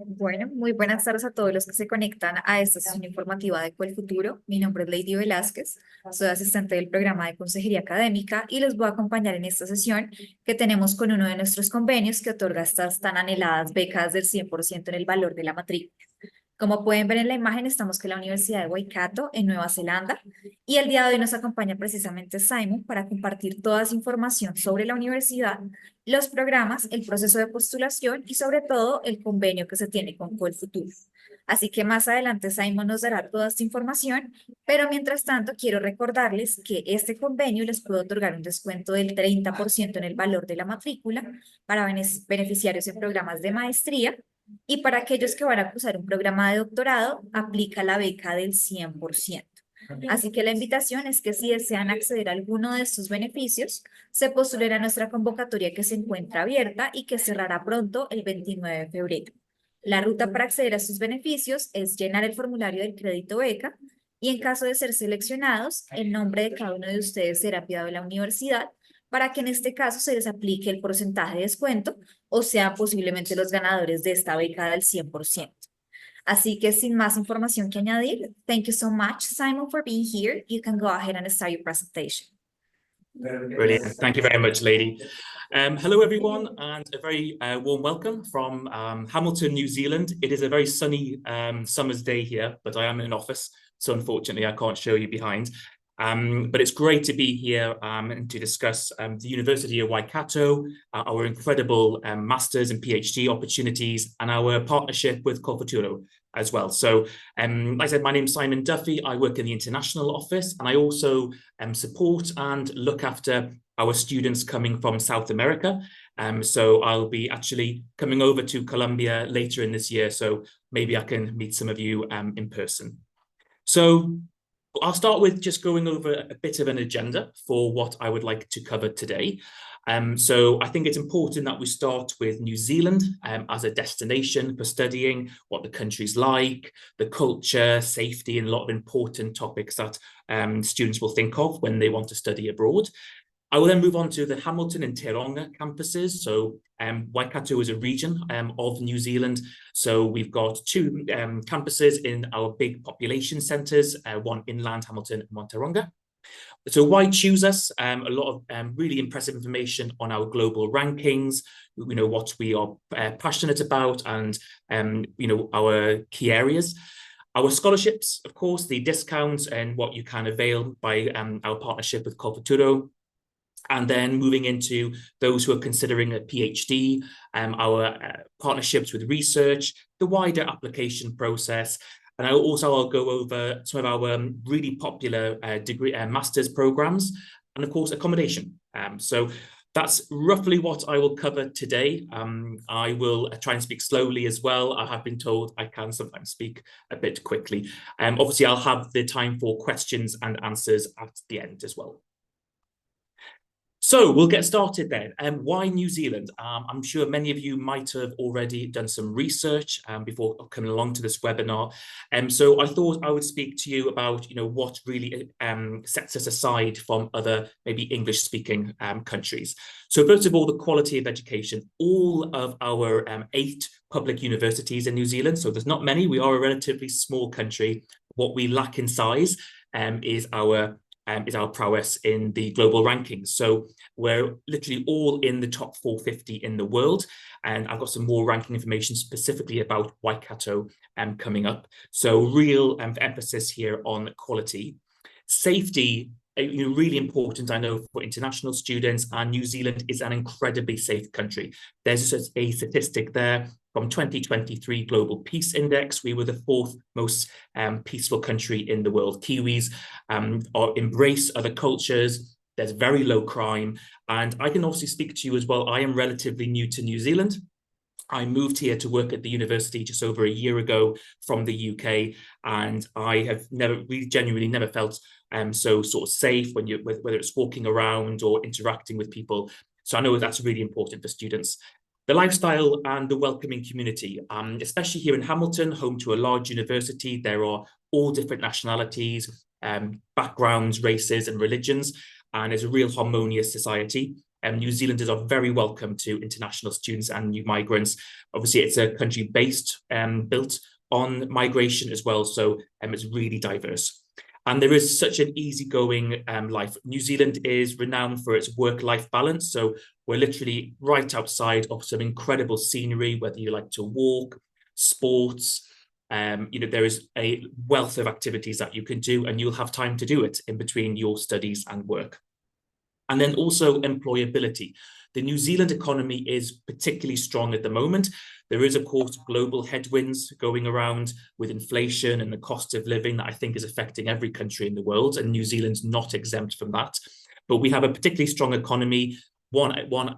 Bueno, muy buenas tardes a todos los que se conectan a esta sesión informativa de el Futuro. Mi nombre es Lady Velázquez, soy asistente del programa de consejería académica y los voy a acompañar en esta sesión que tenemos con uno de nuestros convenios que otorga estas tan anheladas becas del 100% en el valor de la matrícula. Como pueden ver en la imagen, estamos con la Universidad de Waikato en Nueva Zelanda y el día de hoy nos acompaña precisamente Simon para compartir toda esa información sobre la universidad, los programas, el proceso de postulación y sobre todo el convenio que se tiene con el Futuro. Así que más adelante Simon nos dará toda esta información, pero mientras tanto quiero recordarles que este convenio les puede otorgar un descuento del 30% en el valor de la matrícula para beneficiarios en programas de maestría y para aquellos que van a cursar un programa de doctorado, aplica la beca del 100%. Así que la invitación es que si desean acceder a alguno de estos beneficios, se postulen a nuestra convocatoria que se encuentra abierta y que cerrará pronto el 29 de febrero. La ruta para acceder a estos beneficios es llenar el formulario del crédito beca y en caso de ser seleccionados, el nombre de cada uno de ustedes será enviado a la universidad para que en este caso se les aplique el porcentaje de descuento o sean posiblemente los ganadores de esta beca del 100%. Así que sin más información que añadir, thank you so much, Simon, for being here. You can go ahead and start your presentation. Brilliant. Thank you very much, Lady. Hello, everyone, and a very warm welcome from Hamilton, New Zealand. It is a very sunny summer's day here, but I am in an office, so unfortunately I can't show you behind. But it's great to be here and to discuss the University of Waikato, our incredible master's and PhD opportunities, and our partnership with Futuro as well. So, like I said, my name's Simon Duffy. I work in the international office, and I also support and look after our students coming from South America. So I'll be actually coming over to Colombia later in this year, so maybe I can meet some of you in person. So I'll start with just going over a bit of an agenda for what I would like to cover today. So I think it's important that we start with New Zealand as a destination for studying, what the country's like, the culture, safety, and a lot of important topics that students will think of when they want to study abroad. I will then move on to the Hamilton and Tauranga campuses. So Waikato is a region of New Zealand. So we've got two campuses in our big population centres, one inland Hamilton and one Tauranga. So why choose us? A lot of really impressive information on our global rankings, what we are passionate about and, our key areas. Our scholarships, of course, the discounts and what you can avail by our partnership with Futuro. And then moving into those who are considering a PhD, our partnerships with research, the wider application process. And I'll go over some of our really popular degree master's programs and, of course, accommodation. So that's roughly what I will cover today. I will try and speak slowly as well. I have been told I can sometimes speak a bit quickly. Obviously, I'll have the time for questions and answers at the end as well. So we'll get started then. Why New Zealand? I'm sure many of you might have already done some research before coming along to this webinar. So I thought I would speak to you about, what really sets us aside from other maybe English-speaking countries. So first of all, the quality of education. All of our 8 public universities in New Zealand, so there's not many. We are a relatively small country. What we lack in size is our prowess in the global rankings. So we're literally all in the top 450 in the world. And I've got some more ranking information specifically about Waikato coming up. So real emphasis here on quality. Safety, really important, I know, for international students, and New Zealand is an incredibly safe country. There's a statistic there from 2023 Global Peace Index. We were the 4th most peaceful country in the world. Kiwis embrace other cultures. There's very low crime. And I can also speak to you as well. I am relatively new to New Zealand. I moved here to work at the university just over a year ago from the UK, and I have genuinely never felt so sort of safe whether it's walking around or interacting with people. So I know that's really important for students. The lifestyle and the welcoming community, especially here in Hamilton, home to a large university. There are all different nationalities, backgrounds, races and religions, and it's a real harmonious society. New Zealanders are very welcome to international students and new migrants. Obviously, it's a country built on migration as well, so it's really diverse. And there is such an easygoing life. New Zealand is renowned for its work-life balance. So we're literally right outside of some incredible scenery, whether you like to walk, sports, there is a wealth of activities that you can do, and you'll have time to do it in between your studies and work. And then also employability. The New Zealand economy is particularly strong at the moment. There is, of course, global headwinds going around with inflation and the cost of living that I think is affecting every country in the world, and New Zealand's not exempt from that. But we have a particularly strong economy. One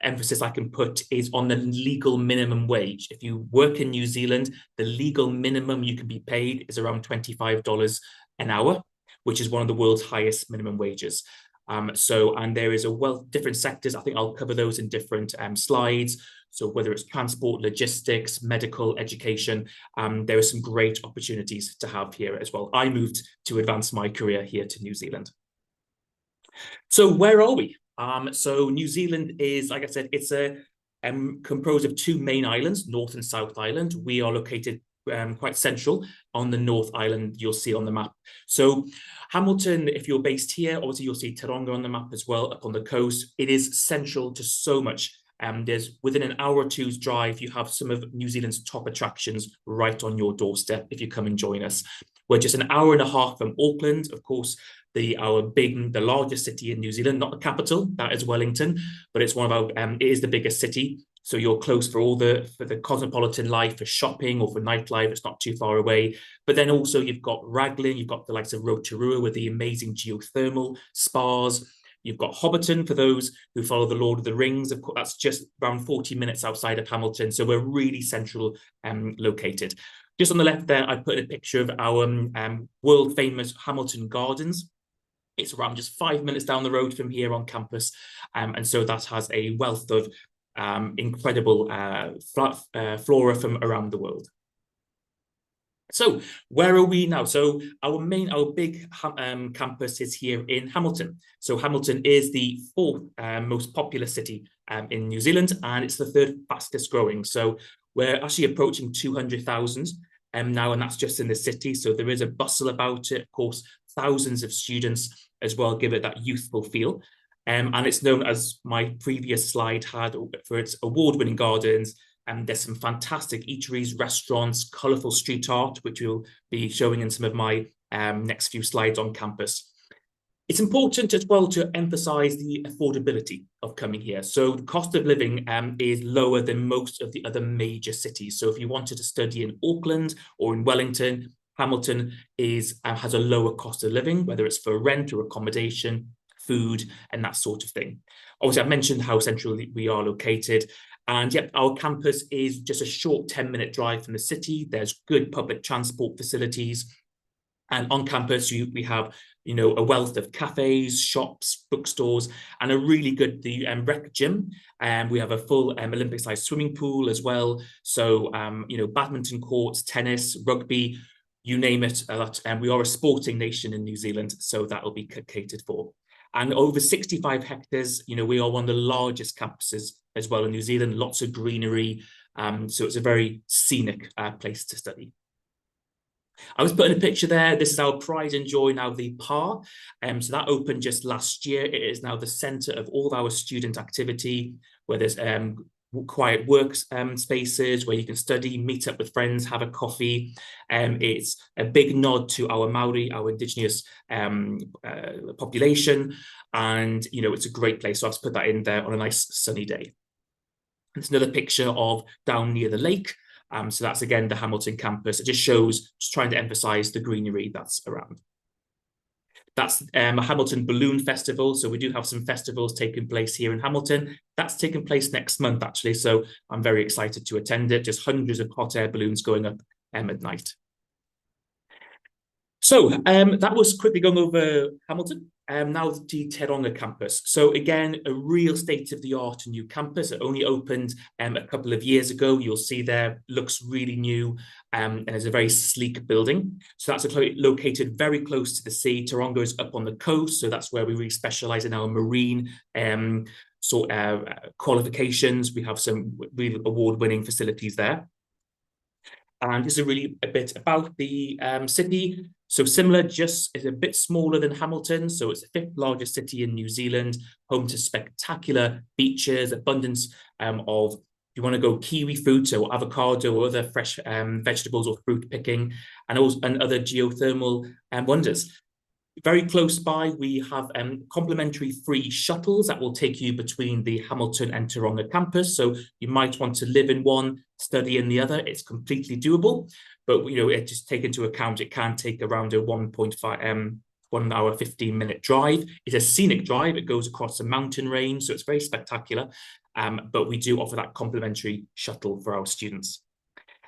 emphasis I can put is on the legal minimum wage. If you work in New Zealand, the legal minimum you can be paid is around $25 an hour, which is one of the world's highest minimum wages. And there is a wealth of different sectors. I think I'll cover those in different slides. So whether it's transport, logistics, medical, education, there are some great opportunities to have here as well. I moved to advance my career here to New Zealand. So where are we? So New Zealand is, like I said, it's composed of two main islands, North and South Island. We are located quite central on the North Island, you'll see on the map. So Hamilton, if you're based here, obviously you'll see Taronga on the map as well, up on the coast. It is central to so much. There's within an hour or two's drive, you have some of New Zealand's top attractions right on your doorstep if you come and join us. We're just an hour and a half from Auckland, of course, the largest city in New Zealand, not the capital, that is Wellington, but it's one of our, it is the biggest city. So you're close for the cosmopolitan life, for shopping or for nightlife. It's not too far away. But then also you've got Raglan, you've got the likes of Rotorua with the amazing geothermal spas. You've got Hobbiton for those who follow the Lord of the Rings. Of course, that's just around 40 minutes outside of Hamilton. So we're really central located. Just on the left there, I put a picture of our world famous Hamilton Gardens. It's around just 5 minutes down the road from here on campus. And so that has a wealth of incredible flora from around the world. So where are we now? So our big campus is here in Hamilton. So Hamilton is the fourth most populous city in New Zealand, and it's the third fastest growing. So we're actually approaching 200,000 now, and that's just in the city. So there is a bustle about it. Of course, thousands of students as well give it that youthful feel. And it's known, as my previous slide had, for its award-winning gardens. And there's some fantastic eateries, restaurants, colourful street art, which we'll be showing in some of my next few slides on campus. It's important as well to emphasise the affordability of coming here. So the cost of living is lower than most of the other major cities. So if you wanted to study in Auckland or in Wellington, Hamilton has a lower cost of living, whether it's for rent or accommodation, food, and that sort of thing. Obviously, I've mentioned how centrally we are located. And yep, our campus is just a short 10-minute drive from the city. There's good public transport facilities. And on campus, we have, a wealth of cafes, shops, bookstores, and a really good rec gym. And we have a full Olympic-sized swimming pool as well. So, badminton courts, tennis, rugby, you name it. We are a sporting nation in New Zealand, so that will be catered for. And over 65 hectares, we are one of the largest campuses as well in New Zealand, lots of greenery. So it's a very scenic place to study. I was putting a picture there. This is our pride and joy now, the PAR. So that opened just last year. It is now the centre of all of our student activity, where there's quiet work spaces where you can study, meet up with friends, have a coffee. It's a big nod to our Maori, our Indigenous population. And, it's a great place. So I've put that in there on a nice sunny day. There's another picture of down near the lake. So that's, again, the Hamilton campus. It just trying to emphasize the greenery that's around. That's a Hamilton Balloon Festival. So we do have some festivals taking place here in Hamilton. That's taking place next month, actually. So I'm very excited to attend it. Just hundreds of hot air balloons going up at night. So that was quickly going over Hamilton. now the Taronga campus. So again, a real state-of-the-art new campus. It only opened a couple of years ago. You'll see there, looks really new, and is a very sleek building. So that's located very close to the sea. Taronga is up on the coast, so that's where we really specialize in our marine qualifications. We have some really award-winning facilities there. And this is really a bit about the city. So similar, just is a bit smaller than Hamilton. So it's the 5th largest city in New Zealand, home to spectacular beaches, abundance of, if you want to go kiwi fruit, so avocado or other fresh vegetables or fruit picking, and other geothermal wonders. Very close by, we have complimentary free shuttles that will take you between the Hamilton and Taronga campus. So you might want to live in one, study in the other. It's completely doable, but it just take into account it can take around a 1 hour 15-minute drive. It's a scenic drive. It goes across a mountain range, so it's very spectacular. But we do offer that complimentary shuttle for our students.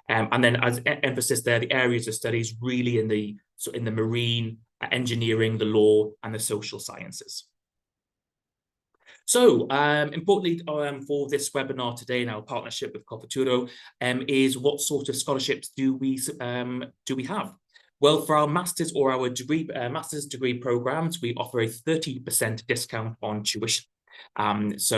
And then, as emphasis there, the areas of studies really in the marine, engineering, the law, and the social sciences. So, importantly, for this webinar today in our partnership with Kopaturo, is what sort of scholarships do we have? Well, for our master's or our master's degree programs, we offer a 30% discount on tuition. That's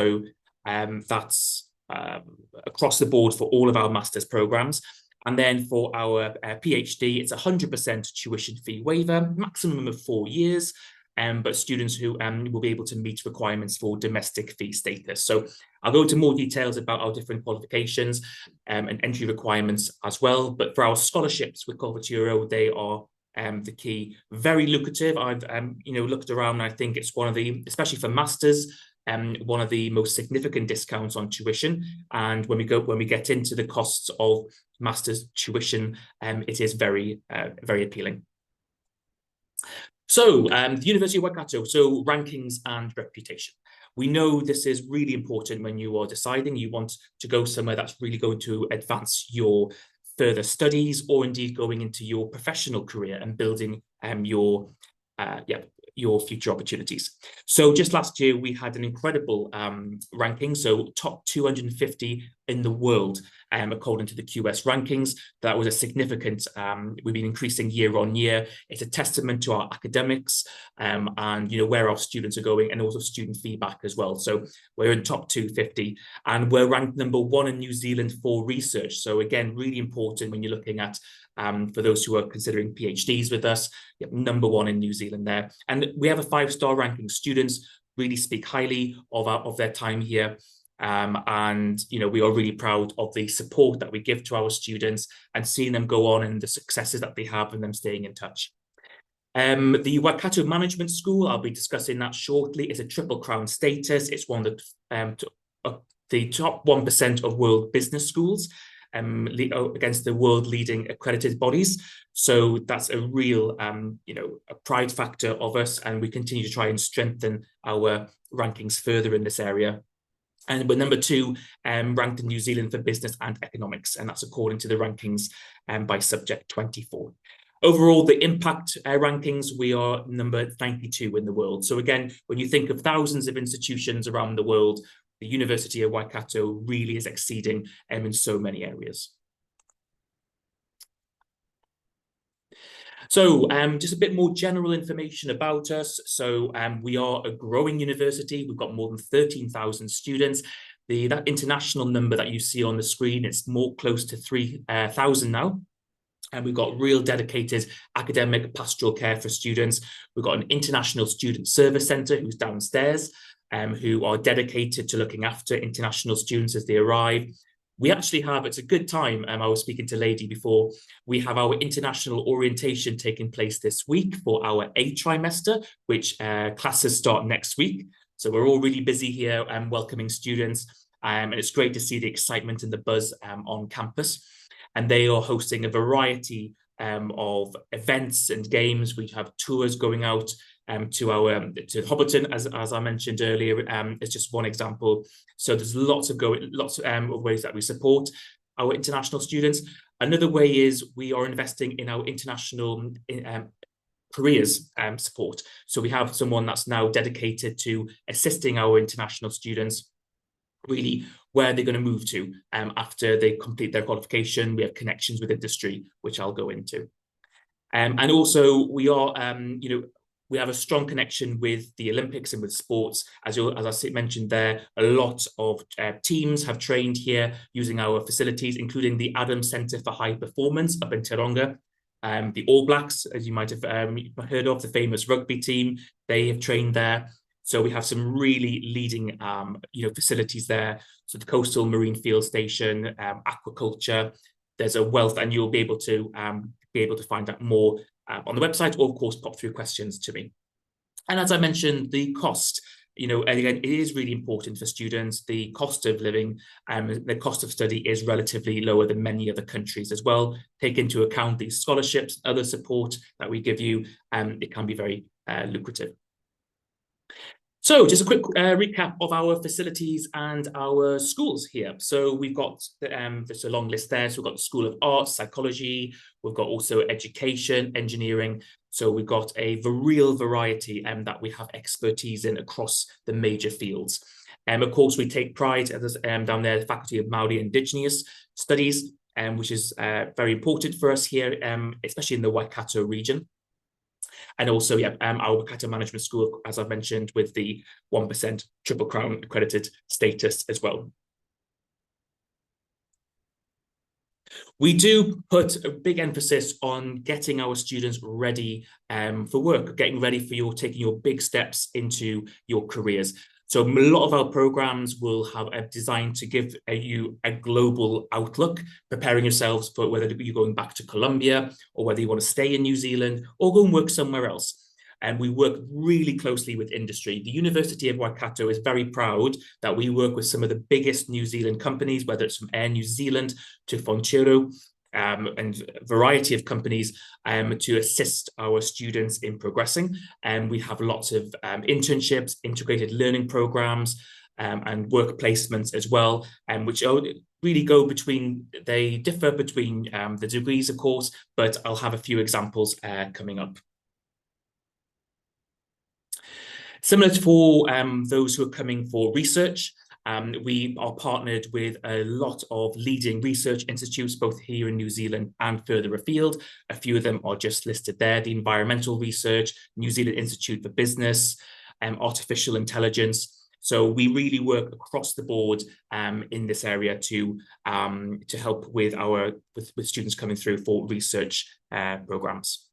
across the board for all of our master's programs. And then for our PhD, it's 100% tuition fee waiver, maximum of 4 years, but students who will be able to meet requirements for domestic fee status. So I'll go into more details about our different qualifications and entry requirements as well. But for our scholarships with Kopaturo, they are the key. Very lucrative. I've looked around, and I think it's one of the, especially for masters, one of the most significant discounts on tuition. And when we get into the costs of master's tuition, it is very, very appealing. So the University of Waikato, so rankings and reputation. We know this is really important when you are deciding you want to go somewhere that's really going to advance your further studies, or indeed going into your professional career and building your future opportunities. So just last year, we had an incredible ranking, so top 250 in the world, according to the QS rankings. That was a significant, we've been increasing year on year. It's a testament to our academics and where our students are going, and also student feedback as well. So we're in top 250, and we're ranked #1 in New Zealand for research. So again, really important when you're looking at, for those who are considering PhDs with us, #1 in New Zealand there. And we have a 5-star ranking. Students really speak highly of their time here. And we are really proud of the support that we give to our students and seeing them go on and the successes that they have and them staying in touch. The Waikato Management School, I'll be discussing that shortly. It's a Triple Crown status. It's one of the top 1% of world business schools against the world leading accredited bodies. So that's a real a pride factor of us, and we continue to try and strengthen our rankings further in this area. And we're #2 ranked in New Zealand for business and economics, and that's according to the rankings by Subject 24. Overall, the impact rankings, we are number 92 in the world. So again, when you think of thousands of institutions around the world, the University of Waikato really is exceeding in so many areas. So just a bit more general information about us. So we are a growing university. We've got more than 13,000 students. That international number that you see on the screen, it's more close to 3,000 now. And we've got real dedicated academic pastoral care for students. We've got an international student service centre who's downstairs, who are dedicated to looking after international students as they arrive. We actually have, it's a good time, I was speaking to Lady before, we have our international orientation taking place this week for our A trimester, which classes start next week. So we're all really busy here and welcoming students, and it's great to see the excitement and the buzz on campus. And they are hosting a variety of events and games. We have tours going out to Hobbiton, as I mentioned earlier. It's just one example. So there's lots of ways that we support our international students. Another way is we are investing in our international careers support. So we have someone that's now dedicated to assisting our international students really where they're going to move to after they complete their qualification. We have connections with industry, which I'll go into. And also we are, we have a strong connection with the Olympics and with sports. As I mentioned there, a lot of teams have trained here using our facilities, including the Adams Centre for High Performance up in Taronga. The All Blacks, as you might have heard of, the famous rugby team, they have trained there. So we have some really leading, facilities there. So the Coastal Marine Field Station, aquaculture. There's a wealth, and you'll be able to find out more on the website, or of course pop through questions to me. And as I mentioned, the cost, again, it is really important for students. The cost of living and the cost of study is relatively lower than many other countries as well. Take into account these scholarships, other support that we give you, it can be very lucrative. So just a quick recap of our facilities and our schools here. So we've got, there's a long list there. So we've got the School of Arts, Psychology, we've got also Education, Engineering. So we've got a real variety that we have expertise in across the major fields. Of course, we take pride, down there, the Faculty of Maori Indigenous Studies, which is very important for us here, especially in the Waikato region. And also, our Waikato Management School, as I've mentioned, with the 1% Triple Crown accredited status as well. We do put a big emphasis on getting our students ready for work, getting ready for taking your big steps into your careers. So a lot of our programs will have a design to give you a global outlook, preparing yourselves for whether you're going back to Colombia or whether you want to stay in New Zealand or go and work somewhere else. And we work really closely with industry. The University of Waikato is very proud that we work with some of the biggest New Zealand companies, whether it's from Air New Zealand to Fonchero, and a variety of companies to assist our students in progressing. And we have lots of internships, integrated learning programs, and work placements as well, which really go between, they differ between the degrees, of course, but I'll have a few examples coming up. Similar to for those who are coming for research, we are partnered with a lot of leading research institutes, both here in New Zealand and further afield. A few of them are just listed there: the Environmental Research, New Zealand Institute for Business, Artificial Intelligence. So we really work across the board in this area to help with with students coming through for research programs.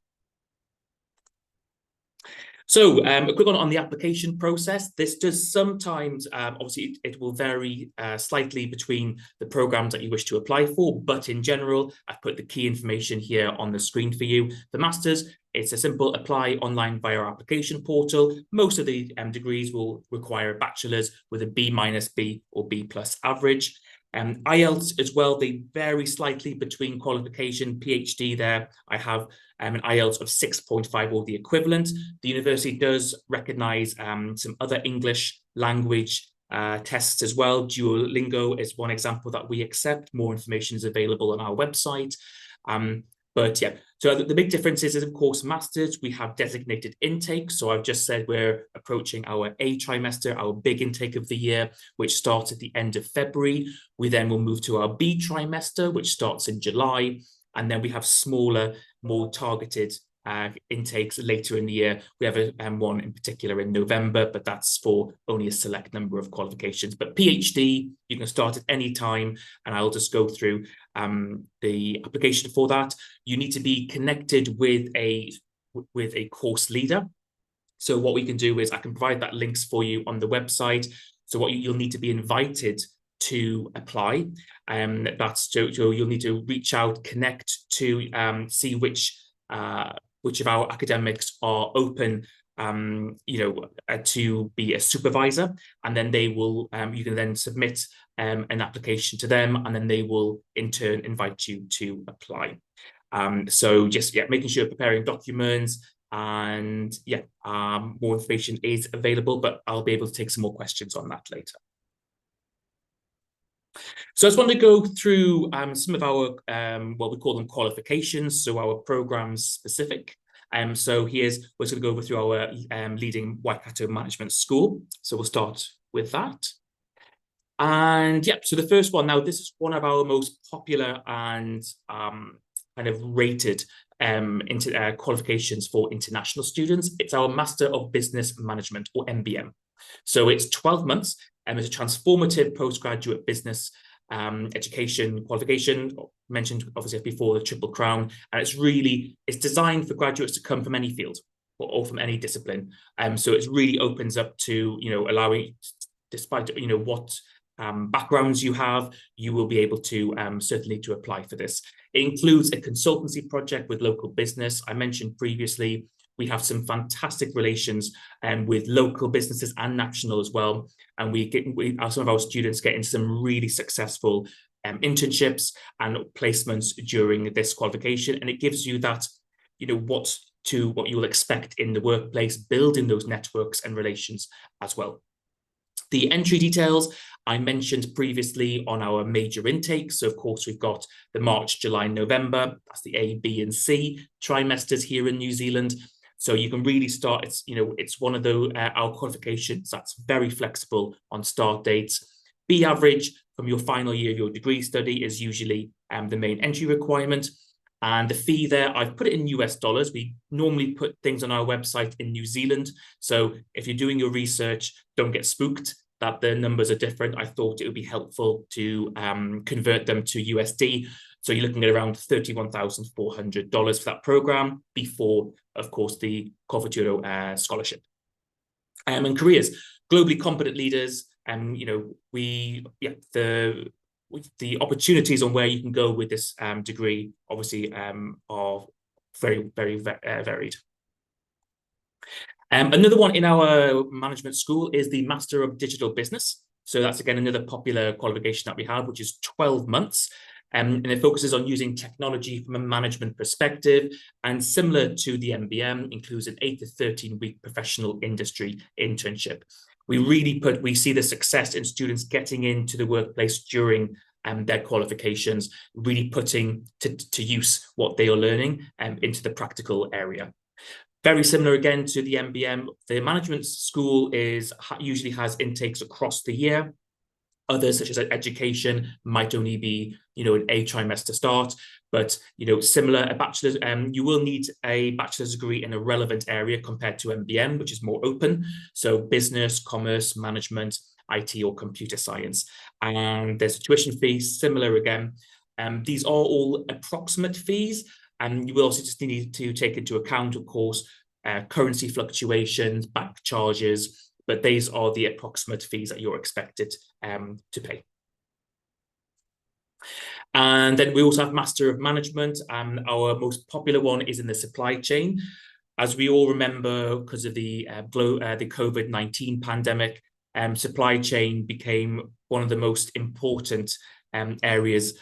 So a quick one on the application process. This does sometimes, obviously, it will vary slightly between the programs that you wish to apply for, but in general, I've put the key information here on the screen for you. The Masters, it's a simple apply online via our application portal. Most of the degrees will require a bachelor's with a B-, B or B+ average. IELTS as well, they vary slightly between qualification. PhD there, I have an IELTS of 6.5 or the equivalent. The university does recognise some other English language tests as well. Duolingo is one example that we accept. More information is available on our website. But yeah, so the big difference is, of course, Masters, we have designated intake. So I've just said we're approaching our A trimester, our big intake of the year, which starts at the end of February. We then will move to our B trimester, which starts in July. And then we have smaller, more targeted intakes later in the year. We have one in particular in November, but that's for only a select number of qualifications. But PhD, you can start at any time, and I'll just go through the application for that. You need to be connected with a course leader. So what we can do is I can provide that links for you on the website. So what you'll need to be invited to apply. So you'll need to reach out, connect to see which of our academics are open to be a supervisor, and then they will you can then submit an application to them, and then they will in turn invite you to apply. So just making sure you're preparing documents, and more information is available, but I'll be able to take some more questions on that later. So I just want to go through some of our, what we call them qualifications, so our programs specific. So we're going to go over through our leading Waikato management school. So we'll start with that. And yeah, so the first one, now this is one of our most popular and kind of rated qualifications for international students. It's our Master of Business Management, or MBM. So it's 12 months and it's a transformative postgraduate business education qualification, mentioned obviously before, the Triple Crown, and it's designed for graduates to come from any field or from any discipline. So it really opens up to, allowing, despite, what backgrounds you have, you will be able to certainly to apply for this. It includes a consultancy project with local business. I mentioned previously, we have some fantastic relations with local businesses and national as well. And some of our students get into some really successful internships and placements during this qualification. And it gives you that, what you'll expect in the workplace, building those networks and relations as well. The entry details I mentioned previously on our major intakes. So of course, we've got the March, July, November. That's the A, B, and C trimesters here in New Zealand. So you can really start, it's one of our qualifications that's very flexible on start dates. B average from your final year of your degree study is usually the main entry requirement. And the fee there, I've put it in US dollars. We normally put things on our website in New Zealand. So if you're doing your research, don't get spooked that the numbers are different. I thought it would be helpful to convert them to USD. So you're looking at around $31,400 for that program before, of course, the Kōwhituro scholarship. And careers, globally competent leaders, and the opportunities on where you can go with this degree, obviously, are very, very varied. Another one in our management school is the Master of Digital Business. So that's, again, another popular qualification that we have, which is 12 months. And it focuses on using technology from a management perspective, and similar to the MBM, includes an 8 to 13-week professional industry internship. We see the success in students getting into the workplace during their qualifications, really putting to use what they are learning into the practical area. Very similar again to the MBM, the management school usually has intakes across the year. Others, such as education, might only be, an A trimester start, but, similar, a bachelor's, you will need a bachelor's degree in a relevant area compared to MBM, which is more open. So business, commerce, management, IT, or computer science. And there's a tuition fee, similar again. These are all approximate fees, and you will also just need to take into account, of course, currency fluctuations, bank charges, but these are the approximate fees that you're expected to pay. And then we also have Master of Management. Our most popular one is in the supply chain. As we all remember, because of the COVID-19 pandemic, supply chain became one of the most important areas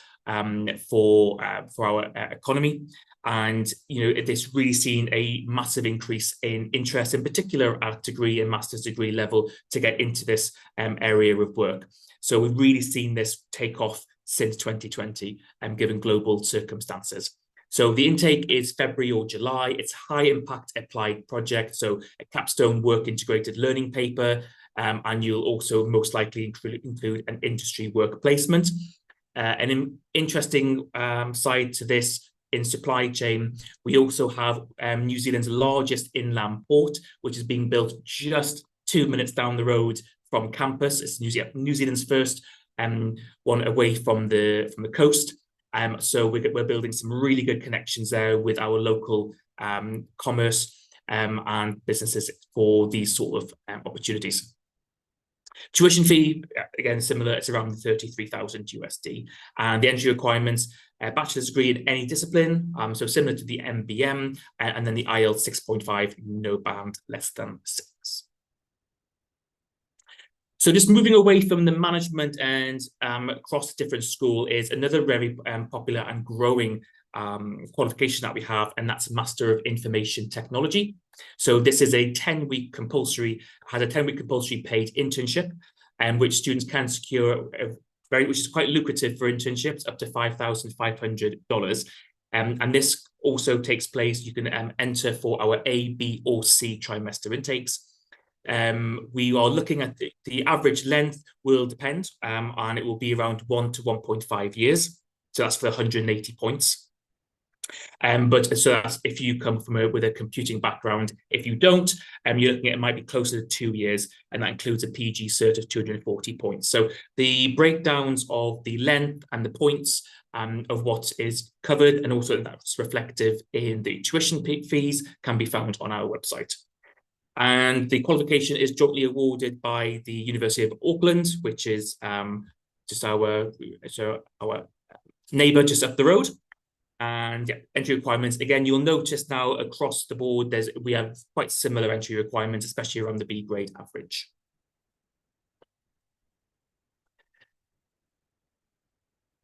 for our economy. And, this really seen a massive increase in interest, in particular at degree and master's degree level, to get into this area of work. So we've really seen this take off since 2020, given global circumstances. So the intake is February or July. It's high impact applied project. So a capstone work integrated learning paper, and you'll also most likely include an industry work placement. An interesting side to this, in supply chain, we also have New Zealand's largest inland port, which is being built just 2 minutes down the road from campus. It's New Zealand's first one away from the coast. So we're building some really good connections there with our local commerce and businesses for these sort of opportunities. Tuition fee, again, similar, it's around 33,000 USD. And the entry requirements, bachelor's degree in any discipline, so similar to the MBM, and then the IELTS 6.5, no band, less than 6. So just moving away from the management and across different school is another very popular and growing qualification that we have, and that's Master of Information Technology. So this is a 10-week compulsory paid internship, which students can secure, which is quite lucrative for internships, up to $5,500. And this also takes place. You can enter for our A, B, or C trimester intakes. We are looking at the average length will depend, and it will be around 1 to 1.5 years. So that's for 180 points. But so that's if you come from with a computing background. If you don't, you're looking at it might be closer to 2 years, and that includes a PG cert of 240 points. So the breakdowns of the length and the points of what is covered, and also that's reflective in the tuition fees, can be found on our website. And the qualification is jointly awarded by the University of Auckland, which is just our neighbour just up the road. And yeah, entry requirements, again, you'll notice now across the board, we have quite similar entry requirements, especially around the B grade average.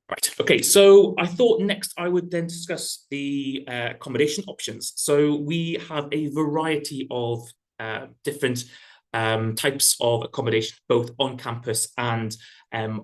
Right, okay, so I thought next I would then discuss the accommodation options. So we have a variety of different types of accommodation, both on campus and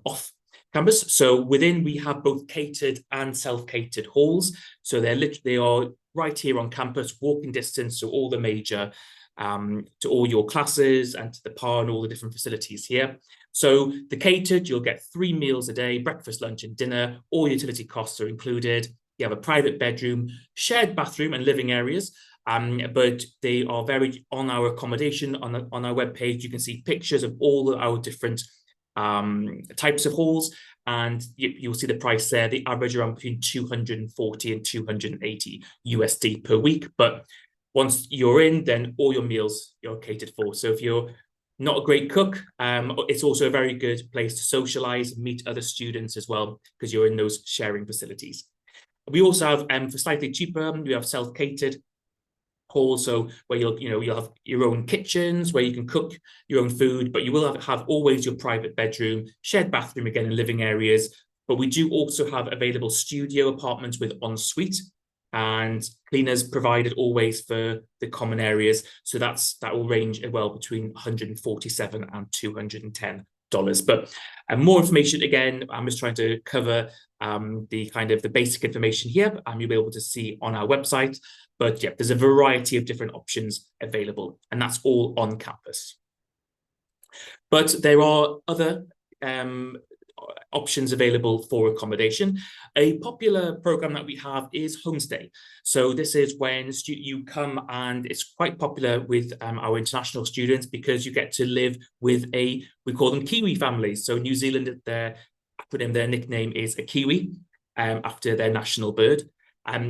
off campus. So within, we have both catered and self-catered halls. So they are right here on campus, walking distance to all the major, to all your classes and to the PAR and all the different facilities here. So the catered, you'll get 3 meals a day, breakfast, lunch, and dinner. All utility costs are included. You have a private bedroom, shared bathroom, and living areas. But they are very on our accommodation on our webpage. You can see pictures of all of our different types of halls, and you'll see the price there. They average around between 240 and 280 USD per week. But once you're in, then all your meals you're catered for. So if you're not a great cook, it's also a very good place to socialize, meet other students as well, because you're in those sharing facilities. We also have, for slightly cheaper, we have self-catered halls, so where you'll have your own kitchens where you can cook your own food, but you will have always your private bedroom, shared bathroom again, in living areas. But we do also have available studio apartments with ensuite and cleaners provided always for the common areas. So that will range well between $147 and $210. But more information, again, I'm just trying to cover the basic information here, and you'll be able to see on our website. But yeah, there's a variety of different options available, and that's all on campus. But there are other options available for accommodation. A popular program that we have is homestay. So this is when you come, and it's quite popular with our international students, because you get to live with we call them Kiwi families. So New Zealand, their nickname is a Kiwi, after their national bird.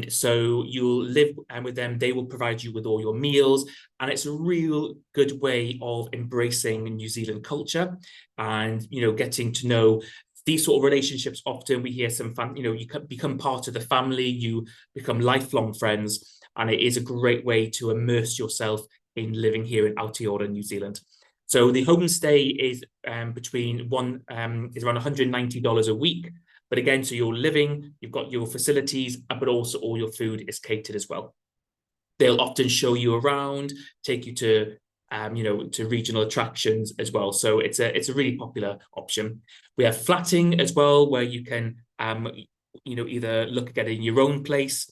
So you'll live with them. They will provide you with all your meals, and it's a real good way of embracing New Zealand culture and getting to know these sort of relationships. Often we hear some you become part of the family, you become lifelong friends, and it is a great way to immerse yourself in living here in Aotearoa, New Zealand. So the homestay is around $190 a week. But again, so you're living, you've got your facilities, but also all your food is catered as well. They'll often show you around, take you to to regional attractions as well. So it's a really popular option. We have flatting as well, where you can either look at getting your own place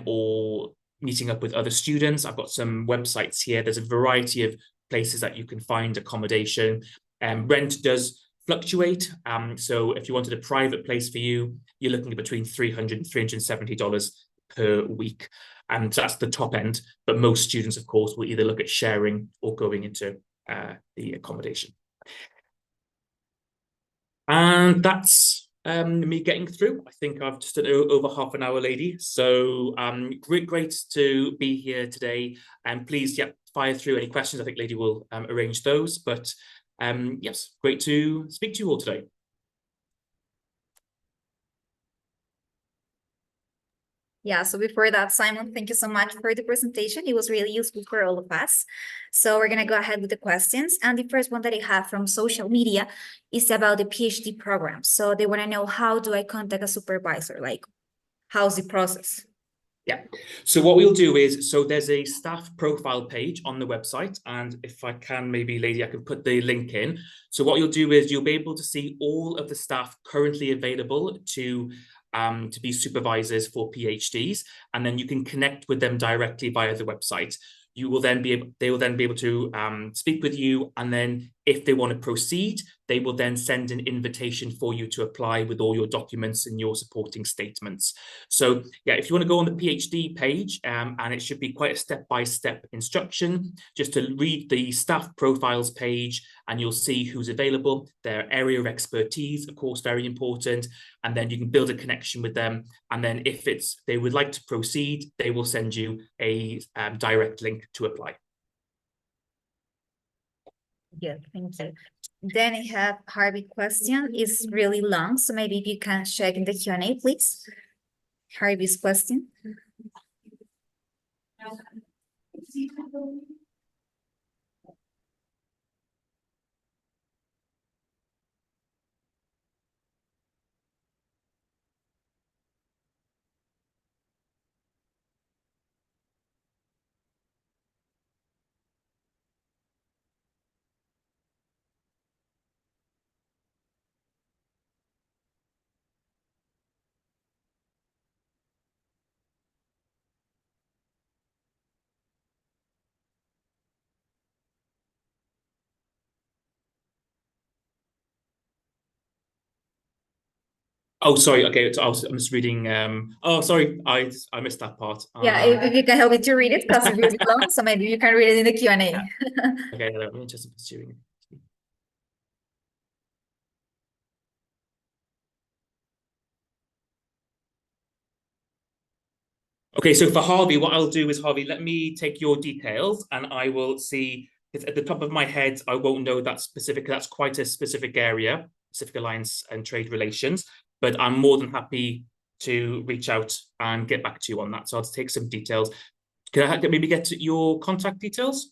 or meeting up with other students. I've got some websites here. There's a variety of places that you can find accommodation. Rent does fluctuate. So if you wanted a private place for you, you're looking at between $300 and $370 per week. And that's the top end. But most students, of course, will either look at sharing or going into the accommodation. And that's me getting through. I think I've just done over half an hour, lady. So great to be here today. And please, fire through any questions. I think lady will arrange those. But yes, great to speak to you all today. Yeah, so before that, Simon, thank you so much for the presentation. It was really useful for all of us. So we're going to go ahead with the questions. And the first one that I have from social media is about the PhD program. So they want to know, how do I contact a supervisor? Like, how's the process? Yeah, so what we'll do is, so there's a staff profile page on the website, and if I can, maybe lady, I can put the link in. So what you'll do is you'll be able to see all of the staff currently available to to be supervisors for PhDs, and then you can connect with them directly via the website. You will then they will then be able to speak with you, and then if they want to proceed, they will then send an invitation for you to apply with all your documents and your supporting statements. So yeah, if you want to go on the PhD page, and it should be quite a step-by-step instruction, just to read the staff profiles page, and you'll see who's available, their area of expertise, of course, very important, and then you can build a connection with them. And then if they would like to proceed, they will send you a direct link to apply. Yeah, thank you. Then I have Harvey question. It's really long, so maybe if you can check in the Q&A, please. Harvey's question. Oh, sorry. Okay, so I'm just reading. Oh, sorry, I missed that part. Yeah, if you can help me to read it, because it's really long, so maybe you can read it in the Q&A. Yeah. Okay, I'm interested in pursuing. Okay, so for Harvey, what I'll do is, Harvey, let me take your details, and I will see. It's at the top of my head, I won't know that specific. That's quite a specific area, Pacific Alliance and trade relations. But I'm more than happy to reach out and get back to you on that. So I'll take some details. Can I maybe get your contact details?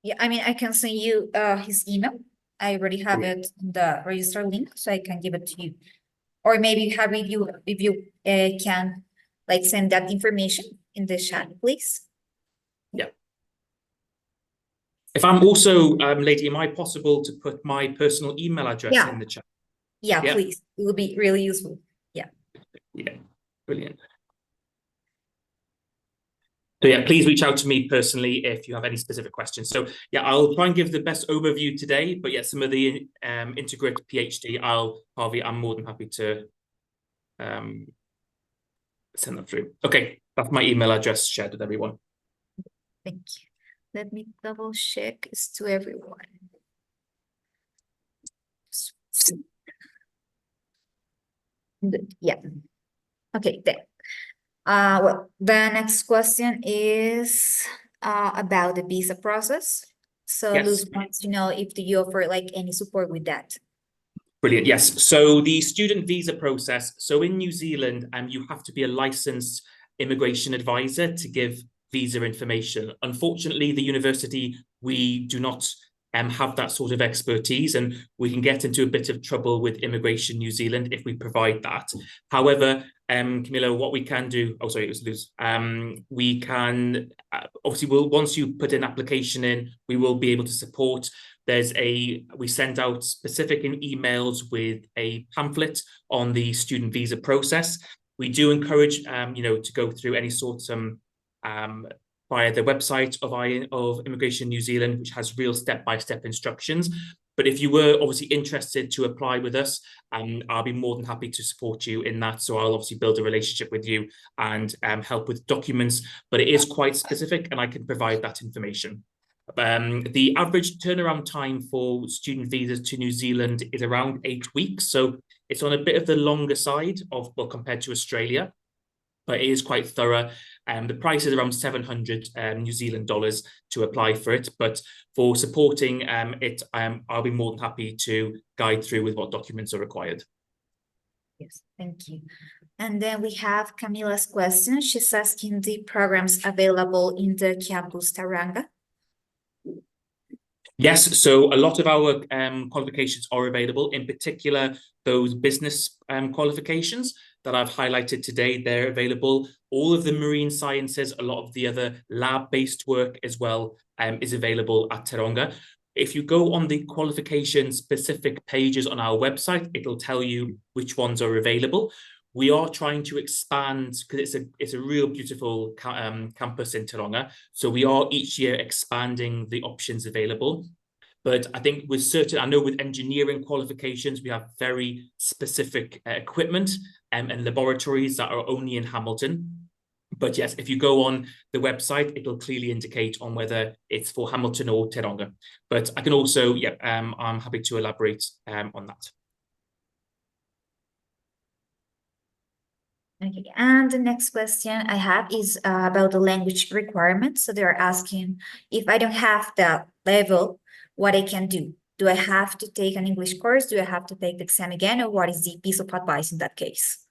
Yeah, I mean, I can send you his email. I already have it in the register link, so I can give it to you. Or maybe have if you can like send that information in the chat, please. Yeah. If I'm also, lady, am I possible to put my personal email address in the chat? Yeah, please. It will be really useful. Yeah. Yeah, brilliant. So yeah, please reach out to me personally if you have any specific questions. So yeah, I'll try and give the best overview today, but yeah, some of the integrate PhD, Harvey, I'm more than happy to send them through. Okay, that's my email address shared with everyone. Thank you. Let me double check it's to everyone. Yeah. Okay, then. Well, the next question is about the visa process. So Yes. Luz wants to know if you offer like any support with that. Brilliant. Yes. So the student visa process. So in New Zealand, you have to be a licensed immigration advisor to give visa information. Unfortunately, the university, we do not have that sort of expertise, and we can get into a bit of trouble with Immigration New Zealand if we provide that. However, Camilla, what we can do, oh, sorry, it was Luz. We can, obviously, once you put an application in, we will be able to support. We send out specific emails with a pamphlet on the student visa process. We do encourage, to go through any sorts of via the website of Immigration New Zealand, which has real step-by-step instructions. But if you were obviously interested to apply with us, I'll be more than happy to support you in that. So I'll obviously build a relationship with you and help with documents, but it is quite specific and I can provide that information. The average turnaround time for student visas to New Zealand is around 8 weeks. So it's on a bit of the longer side compared to Australia, but it is quite thorough. The price is around 700 New Zealand dollars to apply for it. But for supporting it, I'll be more than happy to guide through with what documents are required. Yes, thank you. And then we have Camila's question. She's asking the programs available in the campus Tauranga. Yes, so a lot of our qualifications are available, in particular, those business qualifications that I've highlighted today, they're available. All of the marine sciences, a lot of the other lab-based work as well is available at Tauranga. If you go on the qualification specific pages on our website, it'll tell you which ones are available. We are trying to expand because it's a real beautiful campus in Taronga. So we are each year expanding the options available. But I think with certain, I know with engineering qualifications, we have very specific equipment and laboratories that are only in Hamilton. But yes, if you go on the website, it'll clearly indicate on whether it's for Hamilton or Taronga. But I can also, I'm happy to elaborate on that. Okay, and the next question I have is about the language requirements. So they're asking if I don't have that level, what I can do. Do I have to take an English course? Do I have to take the exam again? Or what is the piece of advice in that case?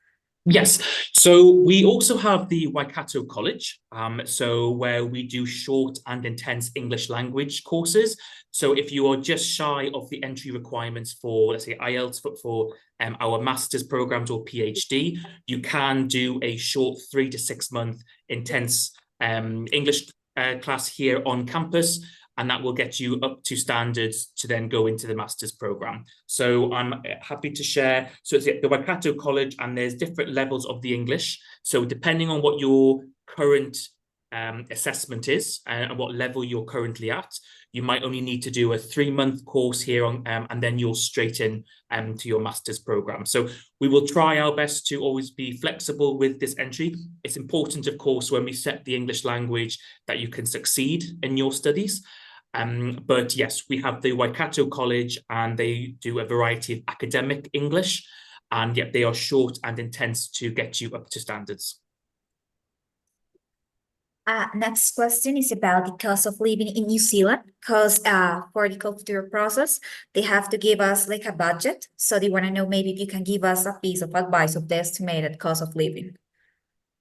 Yes, so we also have the Waikato College, so where we do short and intense English language courses. So if you are just shy of the entry requirements for, let's say, IELTS for our master's programs or PhD, you can do a short 3 to 6 month intense English class here on campus, and that will get you up to standards to then go into the master's program. So I'm happy to share. So it's the Waikato College, and there's different levels of the English. So depending on what your current assessment is and what level you're currently at, you might only need to do a 3-month course here on, and then you're straight in to your master's program. So we will try our best to always be flexible with this entry. It's important, of course, when we set the English language that you can succeed in your studies. But yes, we have the Waikato College, and they do a variety of academic English, and yet they are short and intense to get you up to standards. Next question is about the cost of living in New Zealand, because for the culture process, they have to give us like a budget. So they want to know maybe if you can give us a piece of advice of the estimated cost of living.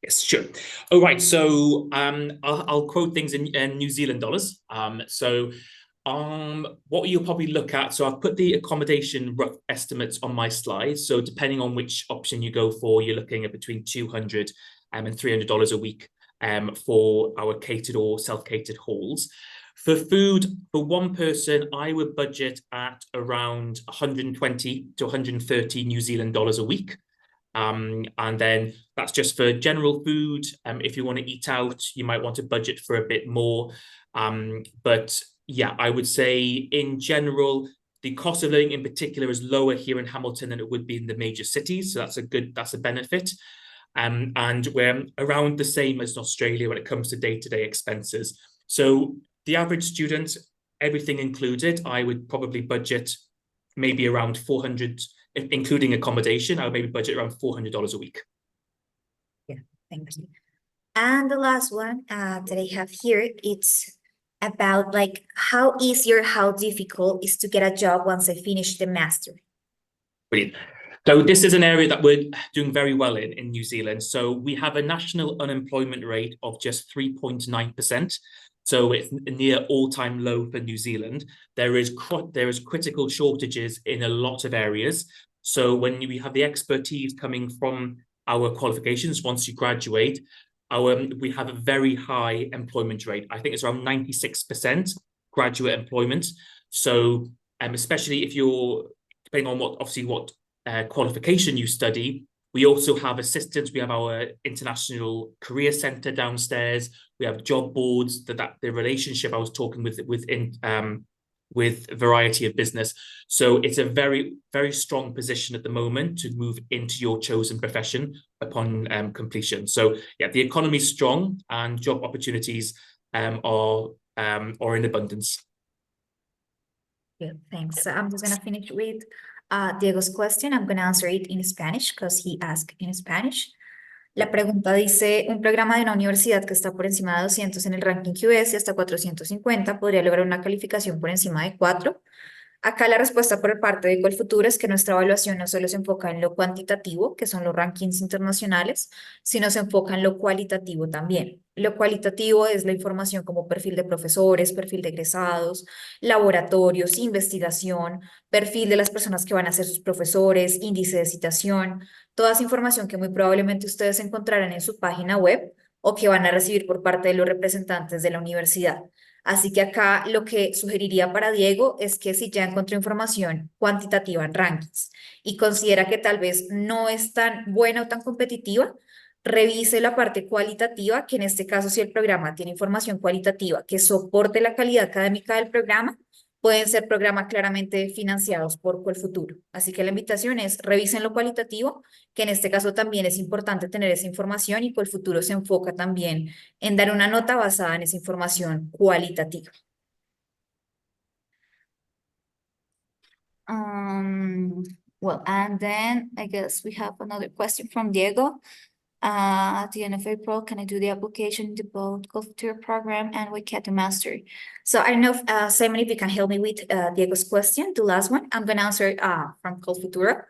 Yes, sure. All right, so I'll quote things in New Zealand dollars. What you'll probably look at, so I've put the accommodation rough estimates on my slide. So depending on which option you go for, you're looking at between $200 and $300 a week for our catered or self-catered halls. For food, for one person, I would budget at around 120 to 130 New Zealand dollars a week. And then that's just for general food. If you want to eat out, you might want to budget for a bit more. But yeah, I would say in general, the cost of living in particular is lower here in Hamilton than it would be in the major cities. So that's a benefit. And we're around the same as Australia when it comes to day-to-day expenses. So the average student, everything included, I would probably budget maybe around 400, including accommodation. I would maybe budget around $400 a week. Yeah, thank you. And the last one that I have here, it's about like how easy or how difficult is to get a job once I finish the master. Brilliant. So this is an area that we're doing very well in New Zealand. So we have a national unemployment rate of just 3.9%. So it's near all-time low for New Zealand. There is critical shortages in a lot of areas. So when we have the expertise coming from our qualifications, once you graduate, we have a very high employment rate. I think it's around 96% graduate employment. So especially if you're, depending on what qualification you study, we also have assistants. We have our international career center downstairs. We have job boards. The relationship I was talking with a variety of business. So it's a very, very strong position at the moment to move into your chosen profession upon completion. So yeah, the economy is strong and job opportunities are in abundance. Good, thanks. So I'm just gonna finish with Diego's question. I'm gonna answer it in Spanish because he asked in Spanish. La pregunta dice, un programa de una universidad que está por encima de 200 en el ranking QS y hasta 450 podría lograr una calificación por encima de 4. Acá la respuesta por parte de Colfuturo es que nuestra evaluación no solo se enfoca en lo cuantitativo, que son los rankings internacionales, sino se enfoca en lo cualitativo también. Lo cualitativo es la información como perfil de profesores, perfil de egresados, laboratorios, investigación, perfil de las personas que van a ser sus profesores, índice de citación, toda esa información que muy probablemente ustedes encontrarán en su página web o que van a recibir por parte de los representantes de la universidad. Así que acá lo que sugeriría para Diego es que si ya encontró información cuantitativa en rankings y considera que tal vez no es tan buena o tan competitiva, revise la parte cualitativa, que en este caso si el programa tiene información cualitativa que soporte la calidad académica del programa, pueden ser programas claramente financiados por Colfuturo. Así que la invitación es revisen lo cualitativo, que en este caso también es importante tener esa información y Colfuturo se enfoca también en dar una nota basada en esa información cualitativa. Well, and then I guess we have another question from Diego. At the end of April, can I do the application in the both culture program and Waikato master? So I don't know if Simon, if you can help me with Diego's question, the last one. I'm going to answer from Colfuturo.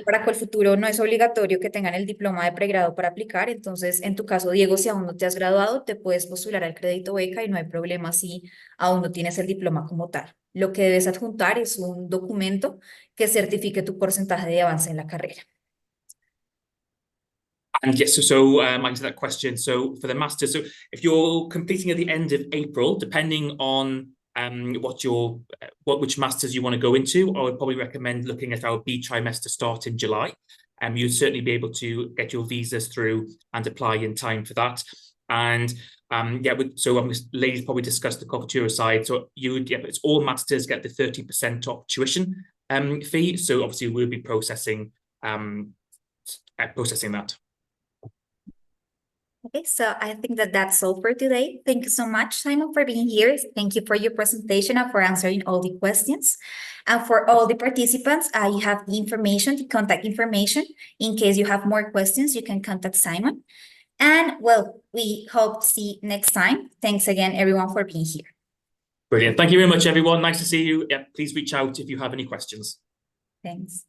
Para Colfuturo no es obligatorio que tengan el diploma de pregrado para aplicar, entonces en tu caso, Diego, si aún no te has graduado, te puedes postular al crédito beca y no hay problema si aún no tienes el diploma como tal. Lo que debes adjuntar es un documento que certifique tu porcentaje de avance en la carrera. And yes, so I answer that question. So for the master, so if you're completing at the end of April, depending on which masters you want to go into, I would probably recommend looking at our B trimester start in July. You'd certainly be able to get your visas through and apply in time for that. And ladies probably discussed the Cultura side. So it's all masters get the 30% off tuition fee. So obviously we'll be processing that. Okay, so I think that that's all for today. Thank you so much, Simon, for being here. Thank you for your presentation and for answering all the questions. And for all the participants, you have the information, the contact information. In case you have more questions, you can contact Simon. And well, we hope to see you next time. Thanks again, everyone, for being here. Brilliant. Thank you very much, everyone. Nice to see you. Yeah, please reach out if you have any questions. Thanks.